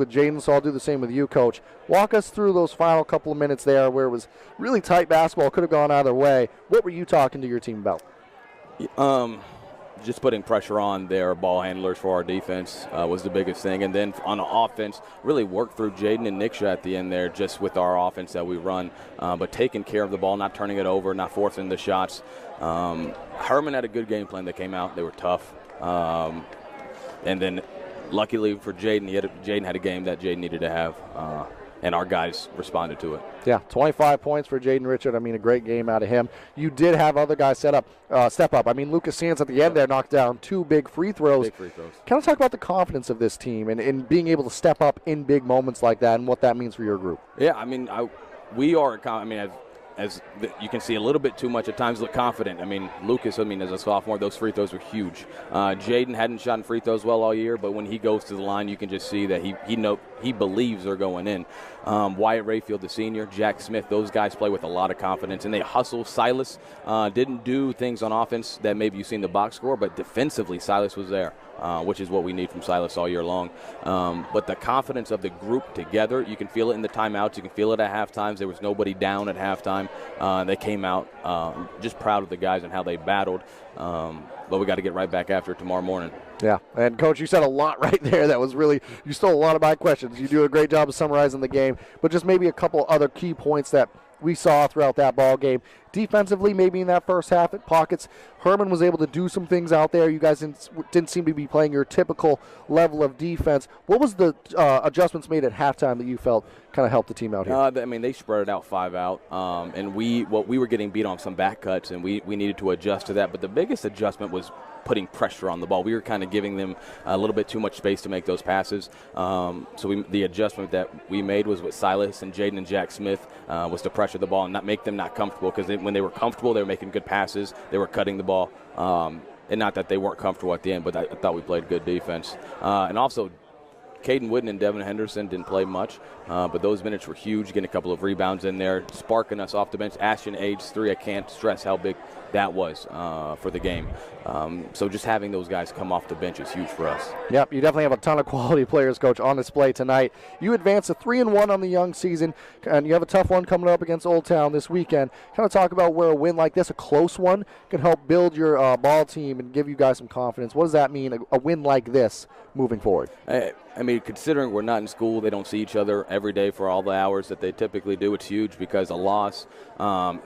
with Jaden, so I'll do the same with you, Coach. Walk us through those final couple of minutes there where it was really tight basketball, could have gone either way. What were you talking to your team about? Just putting pressure on their ball handlers for our defense was the biggest thing. And then on the offense, really work through Jaden and Niksha at the end there just with our offense that we run. But taking care of the ball, not turning it over, not forcing the shots. Hermon had a good game plan that came out. They were tough. And then luckily for Jaden, Jaden had a game that Jaden needed to have. And our guys responded to it. Yeah, 25 points for Jaden Richard. I mean, a great game out of him. You did have other guys step up. I mean, Lucas Sands at the end there knocked down 2 big free throws. Big free throws. Kind of talk about the confidence of this team and being able to step up in big moments like that and what that means for your group. Yeah, I mean, we are. I mean, as you can see, a little bit too much at times. Look confident. I mean, Lucas. I mean, as a sophomore, those free throws were huge. Jaden hadn't shot free throws well all year, but when he goes to the line, you can just see that he believes they're going in. Wyatt Rayfield, the senior, Jack Smith, those guys play with a lot of confidence, and they hustle. Silas didn't do things on offense that maybe you've seen in the box score, but defensively, Silas was there, which is what we need from Silas all year long. But the confidence of the group together, you can feel it in the timeouts. You can feel it at halftimes. There was nobody down at halftime. They came out just proud of the guys and how they battled. But we got to get right back after it tomorrow morning. Yeah, and Coach, you said a lot right there. That was really, you stole a lot of my questions. You do a great job of summarizing the game, but just maybe a couple other key points that we saw throughout that ball game. Defensively, maybe in that first half at pockets, Hermon was able to do some things out there. You guys didn't seem to be playing your typical level of defense. What was the adjustments made at halftime that you felt kind of helped the team out here? I mean, they spread it out 5 out, and we were getting beat on some back cuts, and we needed to adjust to that. But the biggest adjustment was putting pressure on the ball. We were kind of giving them a little bit too much space to make those passes. So the adjustment that we made was with Silas and Jaden and Jack Smith was to pressure the ball and not make them not comfortable, because when they were comfortable, they were making good passes. They were cutting the ball. And not that they weren't comfortable at the end, but I thought we played good defense. And also, Caden Wooden and Devin Henderson didn't play much, but those minutes were huge, getting a couple of rebounds in there, sparking us off the bench. Ashton, age 3, I can't stress how big that was for the game. So just having those guys come off the bench is huge for us. Yep, you definitely have a ton of quality players, Coach, on display tonight. You advance to 3-1 on the young season, and you have a tough one coming up against Old Town this weekend. Kind of talk about where a win like this, a close one, can help build your ball team and give you guys some confidence. What does that mean, a win like this moving forward? I mean, considering we're not in school, they don't see each other every day for all the hours that they typically do. It's huge because a loss,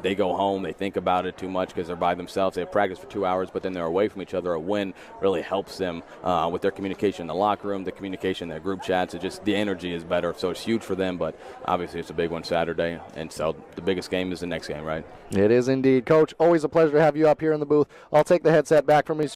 they go home, they think about it too much because they're by themselves. They have practice for 2 hours, but then they're away from each other. A win really helps them with their communication in the locker room, the communication in their group chats. It just, the energy is better, so it's huge for them, but obviously it's a big one Saturday, and so the biggest game is the next game, right? It is indeed. Coach, always a pleasure to have you up here in the booth. I'll take the headset back from me.